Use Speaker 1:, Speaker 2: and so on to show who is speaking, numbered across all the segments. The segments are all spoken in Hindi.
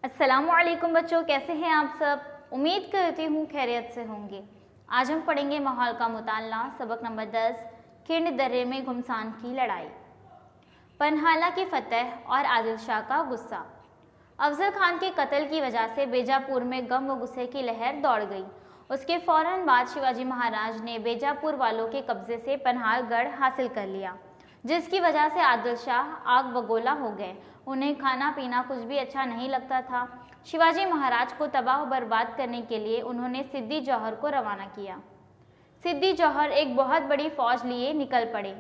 Speaker 1: अस्सलामुअलैकुम बच्चों, कैसे हैं आप सब। उम्मीद करती हूँ खैरियत से होंगे। आज हम पढ़ेंगे माहौल का मुताला सबक नंबर 10 खिंड दर्रे में घुमसान की लड़ाई। पन्हाला की फतह और आदिल शाह का गुस्सा। अफजल खान के कत्ल की वजह से बीजापुर में गम व गुस्से की लहर दौड़ गई। उसके फौरन बाद शिवाजी महाराज ने बीजापुर वालों के कब्जे से पन्हालगढ़ हासिल कर लिया, जिसकी वजह से आदिल शाह आग बगोला हो गए। उन्हें खाना पीना कुछ भी अच्छा नहीं लगता था। शिवाजी महाराज को तबाह व बर्बाद करने के लिए उन्होंने सिद्दी जौहर को रवाना किया। सिद्दी जौहर एक बहुत बड़ी फौज लिए निकल पड़े।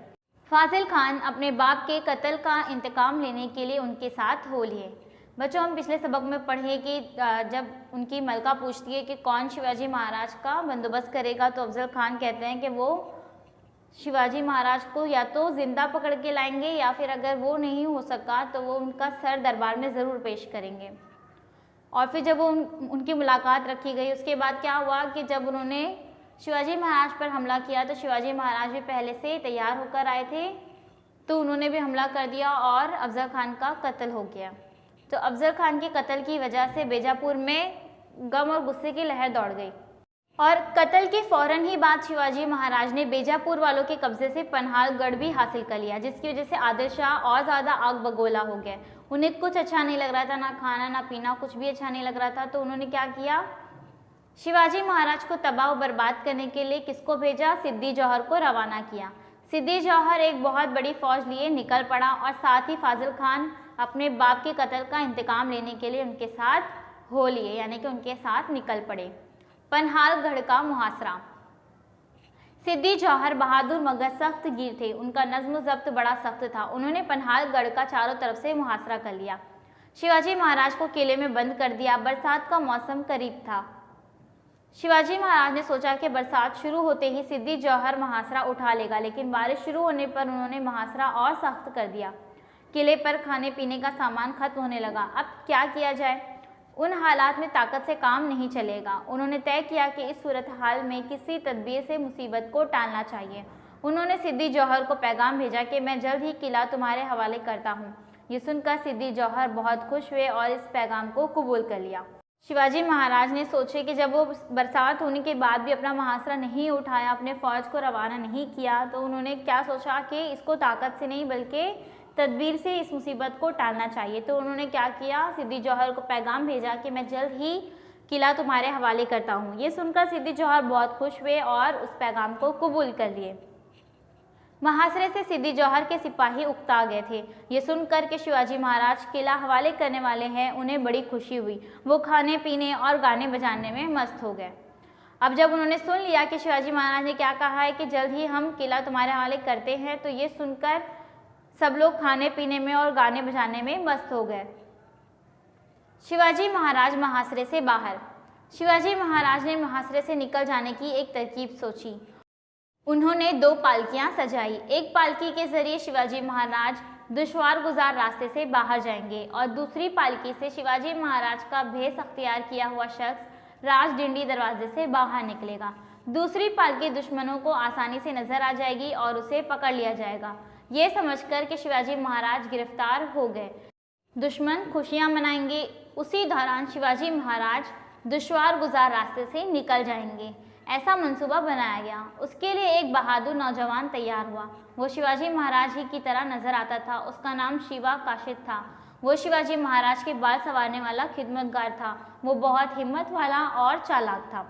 Speaker 1: फाजिल खान अपने बाप के कत्ल का इंतकाम लेने के लिए उनके साथ हो लिए। बच्चों, हम पिछले सबक में पढ़े कि जब उनकी मलका पूछती है कि कौन शिवाजी महाराज का बंदोबस्त करेगा, तो अफजल खान कहते हैं कि वो शिवाजी महाराज को या तो जिंदा पकड़ के लाएंगे या फिर अगर वो नहीं हो सका तो वो उनका सर दरबार में ज़रूर पेश करेंगे। और फिर जब वो उनकी मुलाकात रखी गई, उसके बाद क्या हुआ कि जब उन्होंने शिवाजी महाराज पर हमला किया तो शिवाजी महाराज भी पहले से तैयार होकर आए थे, तो उन्होंने भी हमला कर दिया और अफजल खान का कत्ल हो गया। तो अफजल खान के कत्ल की वजह से बीजापुर में गम और गुस्से की लहर दौड़ गई और कत्ल के फ़ौरन ही बाद शिवाजी महाराज ने बीजापुर वालों के कब्जे से पन्हालगढ़ भी हासिल कर लिया, जिसकी वजह से आदिल शाह और ज़्यादा आग बगोला हो गए। उन्हें कुछ अच्छा नहीं लग रहा था, ना खाना ना पीना, कुछ भी अच्छा नहीं लग रहा था। तो उन्होंने क्या किया, शिवाजी महाराज को तबाह व बर्बाद करने के लिए किसको भेजा, सिद्दी जौहर को रवाना किया। सिद्दी जौहर एक बहुत बड़ी फौज लिए निकल पड़ा और साथ ही फाजिल खान अपने बाप के कत्ल का इंतकाम लेने के लिए उनके साथ हो लिए, यानी कि उनके साथ निकल पड़े। पन्हालगढ़ का मुहासरा। सिद्दी जौहर बहादुर मगर सख्त गिर थे। उनका नज्म ज़ब्त बड़ा सख्त था। उन्होंने पन्हालगढ़ का चारों तरफ से मुहासरा कर लिया। शिवाजी महाराज को किले में बंद कर दिया। बरसात का मौसम करीब था। शिवाजी महाराज ने सोचा कि बरसात शुरू होते ही सिद्दी जौहर मुहासरा उठा लेगा, लेकिन बारिश शुरू होने पर उन्होंने मुहासरा और सख्त कर दिया। किले पर खाने पीने का सामान खत्म होने लगा। अब क्या किया जाए, उन हालात में ताकत से काम नहीं चलेगा। उन्होंने तय किया कि इस सूरत हाल में किसी तदबीर से मुसीबत को टालना चाहिए। उन्होंने सिद्दी जौहर को पैगाम भेजा कि मैं जल्द ही किला तुम्हारे हवाले करता हूँ। ये सुनकर सिद्दी जौहर बहुत खुश हुए और इस पैगाम को कबूल कर लिया। शिवाजी महाराज ने सोचे कि जब वो बरसात होने के बाद भी अपना मुहासरा नहीं उठाया, अपने फ़ौज को रवाना नहीं किया, तो उन्होंने क्या सोचा कि इसको ताकत से नहीं बल्कि तदबीर से इस मुसीबत को टालना चाहिए। तो उन्होंने क्या किया, सिद्दी जौहर को पैगाम भेजा कि मैं जल्द ही किला तुम्हारे हवाले करता हूँ। ये सुनकर सिद्दी जौहर बहुत खुश हुए और उस पैगाम को कबूल कर लिए। मुहासरे से सिद्दी जौहर के सिपाही उकता गए थे। ये सुनकर के शिवाजी महाराज किला हवाले करने वाले हैं, उन्हें बड़ी खुशी हुई। वो खाने पीने और गाने बजाने में मस्त हो गए। अब जब उन्होंने सुन लिया कि शिवाजी महाराज ने क्या कहा है कि जल्द ही हम किला तुम्हारे हवाले करते हैं, तो ये सुनकर सब लोग खाने पीने में और गाने बजाने में मस्त हो गए। शिवाजी महाराज मुहासरे से बाहर। शिवाजी महाराज ने मुहासरे से निकल जाने की एक तरकीब सोची। उन्होंने 2 पालकियां सजाई। एक पालकी के जरिए शिवाजी महाराज दुश्वार गुजार रास्ते से बाहर जाएंगे और दूसरी पालकी से शिवाजी महाराज का भेष अख्तियार किया हुआ शख्स राजडिंडी दरवाजे से बाहर निकलेगा। दूसरी पालकी दुश्मनों को आसानी से नजर आ जाएगी और उसे पकड़ लिया जाएगा। ये समझकर कि शिवाजी महाराज गिरफ्तार हो गए, दुश्मन खुशियां मनाएंगे। उसी दौरान शिवाजी महाराज दुश्वार गुजार रास्ते से निकल जाएंगे। ऐसा मंसूबा बनाया गया। उसके लिए एक बहादुर नौजवान तैयार हुआ। वो शिवाजी महाराज ही की तरह नजर आता था। उसका नाम शिवा काशिद था। वो शिवाजी महाराज के बाल संवारने वाला खिदमतगार था। वो बहुत हिम्मत वाला और चालाक था।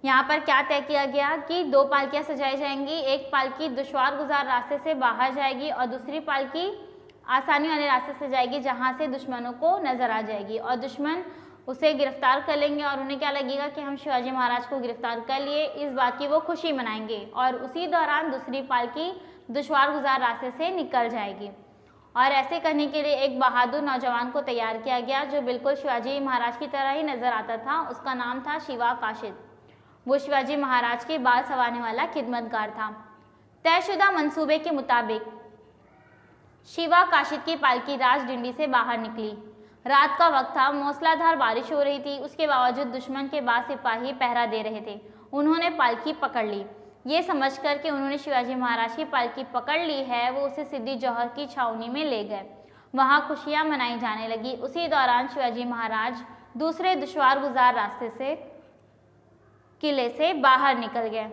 Speaker 1: यहाँ पर क्या तय किया गया कि 2 पालकियाँ सजाई जाएंगी। एक पालकी दुश्वार गुजार रास्ते से बाहर जाएगी और दूसरी पालकी आसानी वाले रास्ते से जाएगी, जहाँ से दुश्मनों को नजर आ जाएगी और दुश्मन उसे गिरफ्तार कर लेंगे और उन्हें क्या लगेगा कि हम शिवाजी महाराज को गिरफ्तार कर लिए। इस बात की वो खुशी मनाएंगे और उसी दौरान दूसरी पालकी दुश्वार गुजार रास्ते से निकल जाएगी। और ऐसे करने के लिए एक बहादुर नौजवान को तैयार किया गया जो बिल्कुल शिवाजी महाराज की तरह ही नजर आता था। उसका नाम था शिवा काशिद। वो शिवाजी महाराज के बाल संवारने वाला खिदमतगार था। तयशुदा मंसूबे के मुताबिक शिवा काशिद की पालकी राजडिंडी से बाहर निकली। रात का वक्त था, मूसलाधार बारिश हो रही थी। उसके बावजूद दुश्मन के बाद सिपाही पहरा दे रहे थे। उन्होंने पालकी पकड़ ली। ये समझ कर के उन्होंने शिवाजी महाराज की पालकी पकड़ ली है, वो उसे सिद्दी जौहर की छावनी में ले गए। वहां खुशियां मनाई जाने लगी। उसी दौरान शिवाजी महाराज दूसरे दुश्वार गुजार रास्ते से किले से बाहर निकल गए।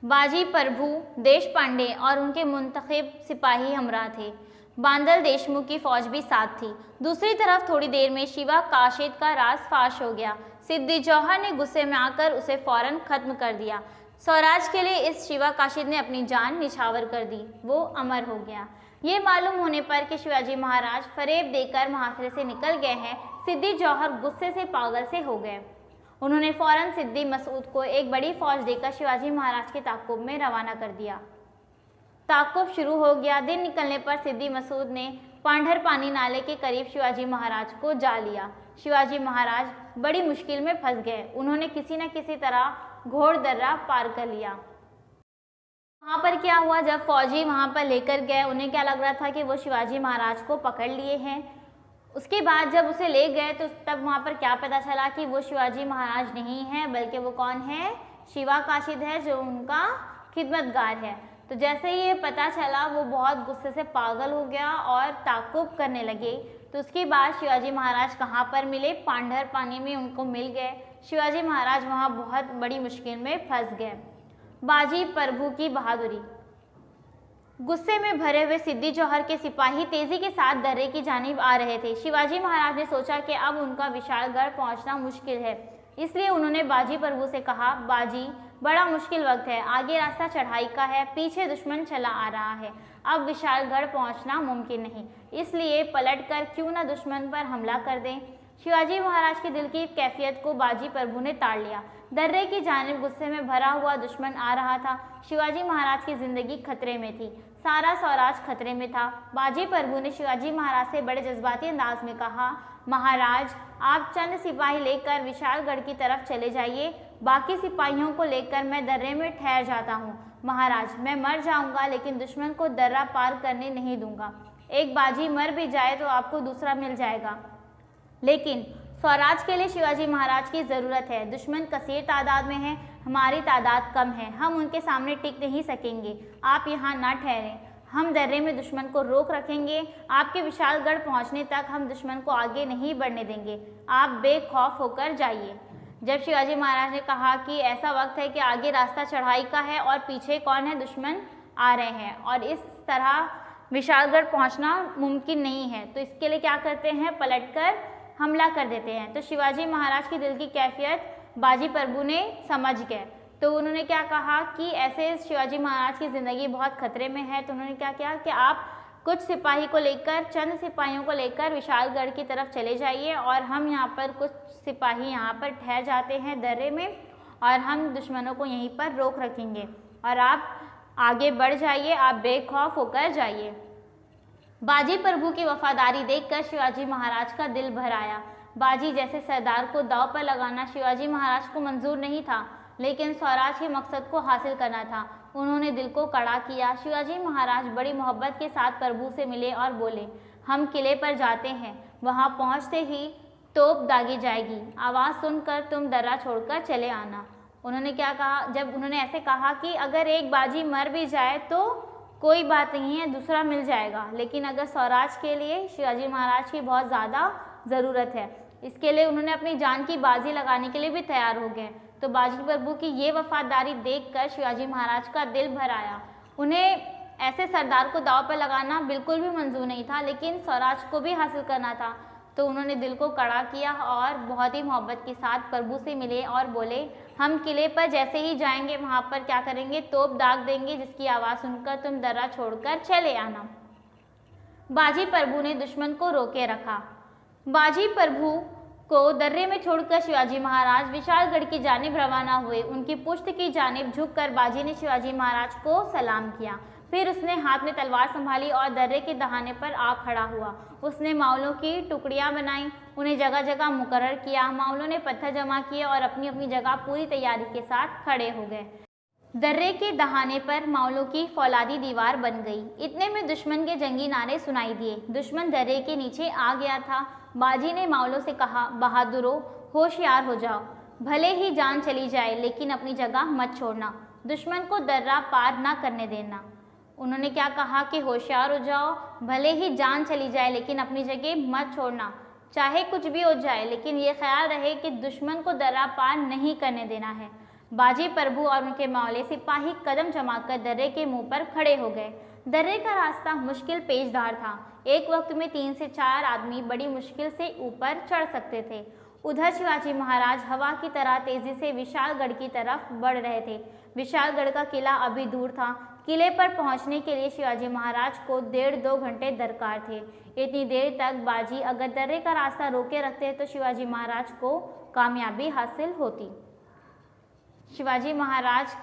Speaker 1: बाजी प्रभु देशपांडे और उनके मुंतखब सिपाही हमरा थे। बांदल देशमुख की फौज भी साथ थी। दूसरी तरफ थोड़ी देर में शिवा काशिद का राज फाश हो गया। सिद्दी जौहर ने गुस्से में आकर उसे फौरन खत्म कर दिया। स्वराज के लिए इस शिवा काशिद ने अपनी जान निछावर कर दी। वो अमर हो गया। ये मालूम होने पर कि शिवाजी महाराज फरेब देकर मुहासरे से निकल गए हैं, सिद्दी जौहर गुस्से से पागल से हो गए। उन्होंने फौरन सिद्दी मसूद को एक बड़ी फौज देकर शिवाजी महाराज के ताक़ुब में रवाना कर दिया। ताक़ुब शुरू हो गया। दिन निकलने पर सिद्दी मसूद ने पांढर पानी नाले के करीब शिवाजी महाराज को जा लिया। शिवाजी महाराज बड़ी मुश्किल में फंस गए। उन्होंने किसी न किसी तरह घोड़ दर्रा पार कर लिया। वहाँ पर क्या हुआ, जब फौजी वहाँ पर लेकर गए, उन्हें क्या लग रहा था कि वो शिवाजी महाराज को पकड़ लिए हैं। उसके बाद जब उसे ले गए तो तब वहाँ पर क्या पता चला कि वो शिवाजी महाराज नहीं है, बल्कि वो कौन है, शिवा काशिद है, जो उनका खिदमतगार है। तो जैसे ही ये पता चला वो बहुत गुस्से से पागल हो गया और ताक़ुब करने लगे। तो उसके बाद शिवाजी महाराज कहाँ पर मिले, पांढर पानी में उनको मिल गए। शिवाजी महाराज वहाँ बहुत बड़ी मुश्किल में फंस गए। बाजी प्रभु की बहादुरी। गुस्से में भरे हुए सिद्दी जौहर के सिपाही तेजी के साथ दर्रे की जानिब आ रहे थे। शिवाजी महाराज ने सोचा कि अब उनका विशालगढ़ पहुंचना मुश्किल है, इसलिए उन्होंने बाजी प्रभु से कहा, बाजी बड़ा मुश्किल वक्त है, आगे रास्ता चढ़ाई का है, पीछे दुश्मन चला आ रहा है, अब विशालगढ़ पहुंचना मुमकिन नहीं, इसलिए पलटकर क्यों न दुश्मन पर हमला कर दें। शिवाजी महाराज के दिल की कैफियत को बाजी प्रभु ने ताड़ लिया। दर्रे की जानिब गुस्से में भरा हुआ दुश्मन आ रहा था। शिवाजी महाराज की जिंदगी खतरे में थी, सारा स्वराज खतरे में था। बाजी प्रभु ने शिवाजी महाराज से बड़े जज्बाती अंदाज में कहा, महाराज आप चंद सिपाही लेकर विशालगढ़ की तरफ चले जाइए, बाकी सिपाहियों को लेकर मैं दर्रे में ठहर जाता हूँ। महाराज मैं मर जाऊँगा लेकिन दुश्मन को दर्रा पार करने नहीं दूंगा। एक बाजी मर भी जाए तो आपको दूसरा मिल जाएगा, लेकिन स्वराज के लिए शिवाजी महाराज की ज़रूरत है। दुश्मन कसीर तादाद में है, हमारी तादाद कम है, हम उनके सामने टिक नहीं सकेंगे। आप यहाँ ना ठहरें, हम दर्रे में दुश्मन को रोक रखेंगे। आपके विशालगढ़ पहुँचने तक हम दुश्मन को आगे नहीं बढ़ने देंगे, आप बेखौफ होकर जाइए। जब शिवाजी महाराज ने कहा कि ऐसा वक्त है कि आगे रास्ता चढ़ाई का है और पीछे कौन है, दुश्मन आ रहे हैं और इस तरह विशालगढ़ पहुँचना मुमकिन नहीं है, तो इसके लिए क्या करते हैं, पलटकर हमला कर देते हैं। तो शिवाजी महाराज की दिल की कैफियत बाजी प्रभु ने समझ गए। तो उन्होंने क्या कहा कि ऐसे शिवाजी महाराज की ज़िंदगी बहुत खतरे में है, तो उन्होंने क्या किया कि आप कुछ सिपाही को लेकर, चंद सिपाहियों को लेकर विशालगढ़ की तरफ चले जाइए और हम यहाँ पर कुछ सिपाही यहाँ पर ठहर जाते हैं दर्रे में और हम दुश्मनों को यहीं पर रोक रखेंगे और आप आगे बढ़ जाइए, आप बेखौफ होकर जाइए। बाजी प्रभु की वफादारी देखकर शिवाजी महाराज का दिल भर आया। बाजी जैसे सरदार को दांव पर लगाना शिवाजी महाराज को मंजूर नहीं था, लेकिन स्वराज के मकसद को हासिल करना था। उन्होंने दिल को कड़ा किया। शिवाजी महाराज बड़ी मोहब्बत के साथ प्रभु से मिले और बोले, हम किले पर जाते हैं, वहां पहुंचते ही तोप दागी जाएगी, आवाज़ सुनकर तुम दर्रा छोड़कर चले आना। उन्होंने क्या कहा, जब उन्होंने ऐसे कहा कि अगर एक बाजी मर भी जाए तो कोई बात नहीं है, दूसरा मिल जाएगा, लेकिन अगर स्वराज के लिए शिवाजी महाराज की बहुत ज़्यादा ज़रूरत है, इसके लिए उन्होंने अपनी जान की बाजी लगाने के लिए भी तैयार हो गए। तो बाजी प्रभु की ये वफादारी देखकर शिवाजी महाराज का दिल भर आया। उन्हें ऐसे सरदार को दांव पर लगाना बिल्कुल भी मंजूर नहीं था, लेकिन स्वराज को भी हासिल करना था। तो उन्होंने दिल को कड़ा किया और बहुत ही मोहब्बत के साथ प्रभु से मिले और बोले, हम किले पर जैसे ही जाएंगे वहाँ पर क्या करेंगे, तोप दाग देंगे, जिसकी आवाज़ सुनकर तुम दर्रा छोड़कर चले आना। बाजी प्रभु ने दुश्मन को रोके रखा। बाजी प्रभु को दर्रे में छोड़कर शिवाजी महाराज विशालगढ़ की जानिब रवाना हुए। उनकी पुष्ट की जानिब झुककर बाजी ने शिवाजी महाराज को सलाम किया। फिर उसने हाथ में तलवार संभाली और दर्रे के दहाने पर आ खड़ा हुआ। उसने मावलों की टुकड़ियां बनाई, उन्हें जगह जगह मुकर्रर किया। मावलों ने पत्थर जमा किए और अपनी अपनी जगह पूरी तैयारी के साथ खड़े हो गए। दर्रे के दहाने पर मावलों की फौलादी दीवार बन गई। इतने में दुश्मन के जंगी नारे सुनाई दिए। दुश्मन दर्रे के नीचे आ गया था। बाजी ने मावलों से कहा, बहादुरों होशियार हो जाओ, भले ही जान चली जाए लेकिन अपनी जगह मत छोड़ना, दुश्मन को दर्रा पार ना करने देना। उन्होंने क्या कहा कि होशियार हो जाओ, भले ही जान चली जाए लेकिन अपनी जगह मत छोड़ना, चाहे कुछ भी हो जाए लेकिन ये ख्याल रहे कि दुश्मन को दर्रा पार नहीं करने देना है। बाजी प्रभु और उनके मौले सिपाही कदम जमाकर दर्रे के मुंह पर खड़े हो गए। दर्रे का रास्ता मुश्किल पेचदार था। एक वक्त में 3 से 4 आदमी बड़ी मुश्किल से ऊपर चढ़ सकते थे। उधर शिवाजी महाराज हवा की तरह तेजी से विशालगढ़ की तरफ बढ़ रहे थे। विशालगढ़ का किला अभी दूर था। किले पर पहुंचने के लिए शिवाजी महाराज को 1.5-2 घंटे दरकार थे। इतनी देर तक बाजी अगर दर्रे का रास्ता रोके रखते तो शिवाजी महाराज को कामयाबी हासिल होती। शिवाजी महाराज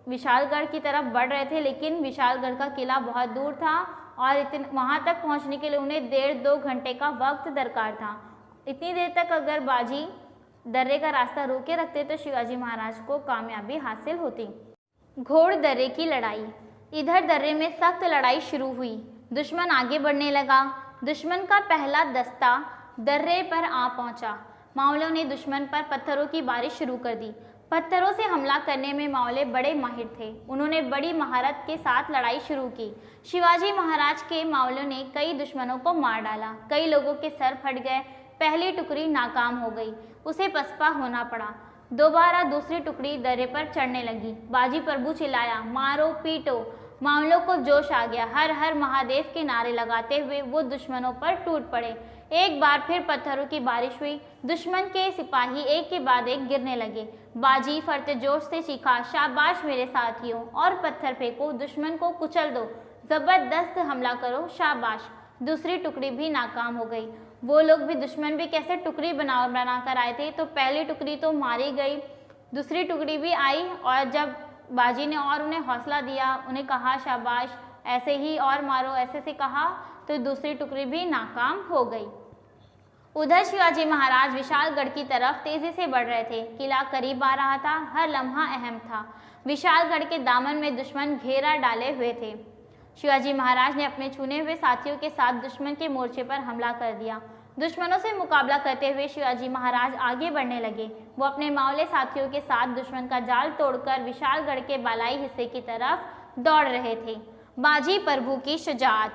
Speaker 1: विशालगढ़ की तरफ बढ़ रहे थे लेकिन विशालगढ़ का किला बहुत दूर था और वहाँ तक पहुँचने के लिए उन्हें 1.5-2 घंटे का वक्त दरकार था। इतनी देर तक अगर बाजी दर्रे का रास्ता रोके रखते तो शिवाजी महाराज को कामयाबी हासिल होती। घोड़ दर्रे की लड़ाई। इधर दर्रे में सख्त लड़ाई शुरू हुई। दुश्मन आगे बढ़ने लगा। दुश्मन का पहला दस्ता दर्रे पर आ पहुंचा। मावलों ने दुश्मन पर पत्थरों की बारिश शुरू कर दी। पत्थरों से हमला करने में मावले बड़े माहिर थे। उन्होंने बड़ी महारत के साथ लड़ाई शुरू की। शिवाजी महाराज के मावलों ने कई दुश्मनों को मार डाला। कई लोगों के सर फट गए। पहली टुकड़ी नाकाम हो गई, उसे पसपा होना पड़ा। दोबारा दूसरी टुकड़ी दर्रे पर चढ़ने लगी। बाजी प्रभु चिल्लाया, मारो पीटो। मावलों को जोश आ गया। हर हर महादेव के नारे लगाते हुए वो दुश्मनों पर टूट पड़े। एक बार फिर पत्थरों की बारिश हुई। दुश्मन के सिपाही एक के बाद एक गिरने लगे। बाजी फरते जोश से चीखा, शाबाश मेरे साथियों, और पत्थर फेंको, दुश्मन को कुचल दो, जबरदस्त हमला करो, शाबाश। दूसरी टुकड़ी भी नाकाम हो गई। वो लोग भी, दुश्मन भी कैसे टुकड़ी बना कर आए थे, तो पहली टुकड़ी तो मारी गई। दूसरी टुकड़ी भी आई और जब बाजी ने और उन्हें हौसला दिया, उन्हें कहा शाबाश, ऐसे ही और मारो, ऐसे से कहा, तो दूसरी टुकड़ी भी नाकाम हो गई। उधर शिवाजी महाराज विशालगढ़ की तरफ तेजी से बढ़ रहे थे। किला करीब आ रहा था। हर लम्हा अहम था। विशालगढ़ के दामन में दुश्मन घेरा डाले हुए थे। शिवाजी महाराज ने अपने चुने हुए साथियों के साथ दुश्मन के मोर्चे पर हमला कर दिया। दुश्मनों से मुकाबला करते हुए शिवाजी महाराज आगे बढ़ने लगे। वो अपने मावले साथियों के साथ दुश्मन का जाल तोड़कर विशालगढ़ के बालाई हिस्से की तरफ दौड़ रहे थे। बाजी प्रभु की शुजाअत।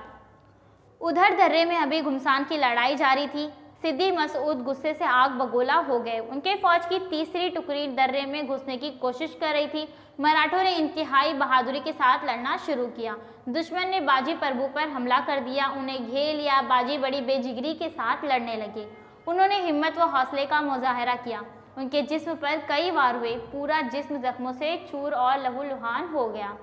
Speaker 1: उधर दर्रे में अभी घुमसान की लड़ाई जारी थी। सिद्दी मसूद गुस्से से आग बगोला हो गए। उनके फौज की तीसरी टुकड़ी दर्रे में घुसने की कोशिश कर रही थी। मराठों ने इंतहाई बहादुरी के साथ लड़ना शुरू किया। दुश्मन ने बाजी प्रभु पर हमला कर दिया, उन्हें घेर लिया। बाजी बड़ी बेजिगरी के साथ लड़ने लगे। उन्होंने हिम्मत व हौसले का मुजाहरा किया। उनके जिस्म पर कई वार हुए। पूरा जिस्म जख्मों से चूर और लहूलुहान हो गया,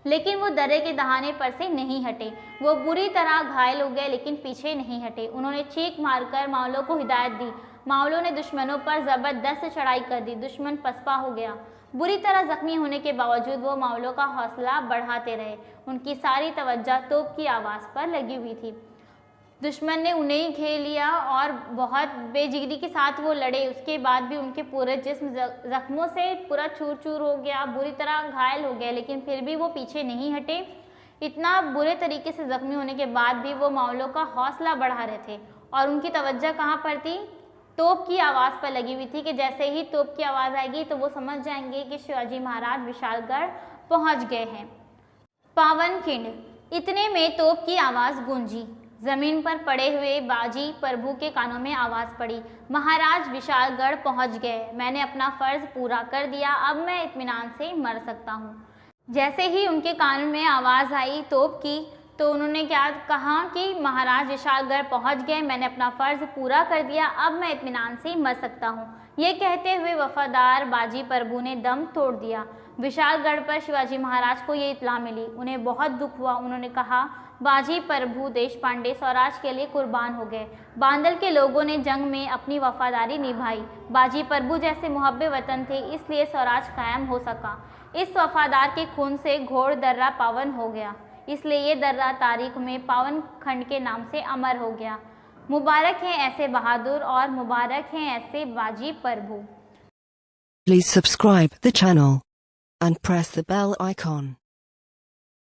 Speaker 1: लेकिन वो दर्रे के दहाने पर से नहीं हटे। वो बुरी तरह घायल हो गए लेकिन पीछे नहीं हटे। उन्होंने चीख मारकर मावलों को हिदायत दी। मावलों ने दुश्मनों पर ज़बरदस्त चढ़ाई कर दी। दुश्मन पसपा हो गया। बुरी तरह जख्मी होने के बावजूद वो मावलों का हौसला बढ़ाते रहे। उनकी सारी तवज्जो तोप की आवाज़ पर लगी हुई थी। दुश्मन ने उन्हें घेर लिया और बहुत बेजिगरी के साथ वो लड़े। उसके बाद भी उनके पूरे जिस्म जख्मों से पूरा चूर चूर हो गया, बुरी तरह घायल हो गए, लेकिन फिर भी वो पीछे नहीं हटे। इतना बुरे तरीके से जख्मी होने के बाद भी वो मावलों का हौसला बढ़ा रहे थे और उनकी तवज्जो कहाँ पर थी? तोप की आवाज़ पर लगी हुई थी कि जैसे ही तोप की आवाज़ आएगी तो वो समझ जाएंगे कि शिवाजी महाराज विशालगढ़ पहुँच गए हैं। पावनखिंड। इतने में तोप की आवाज़ गूंजी। जमीन पर पड़े हुए बाजी प्रभु के कानों में आवाज़ पड़ी, महाराज विशालगढ़ पहुंच गए। मैंने अपना फ़र्ज़ पूरा कर दिया, अब मैं इत्मीनान से मर सकता हूं। जैसे ही उनके कान में आवाज़ आई तोप की, तो उन्होंने क्या कहा कि महाराज विशालगढ़ पहुंच गए, मैंने अपना फ़र्ज़ पूरा कर दिया, अब मैं इत्मीनान से मर सकता हूं। ये कहते हुए वफादार बाजी प्रभु ने दम तोड़ दिया। विशालगढ़ पर शिवाजी महाराज को ये इत्तला मिली। उन्हें बहुत दुख हुआ। उन्होंने कहा, बाजी प्रभु देशपांडे स्वराज के लिए कुर्बान हो गए। बांदल के लोगों ने जंग में अपनी वफादारी निभाई। बाजी प्रभु जैसे मुहब्बे वतन थे, इसलिए स्वराज कायम हो सका। इस वफादार के खून से घोड़ दर्रा पावन हो गया, इसलिए ये दर्रा तारीख में पावन खंड के नाम से अमर हो गया। मुबारक हैं ऐसे बहादुर और मुबारक हैं ऐसे बाजी प्रभु।
Speaker 2: Please subscribe the channel and press the bell icon.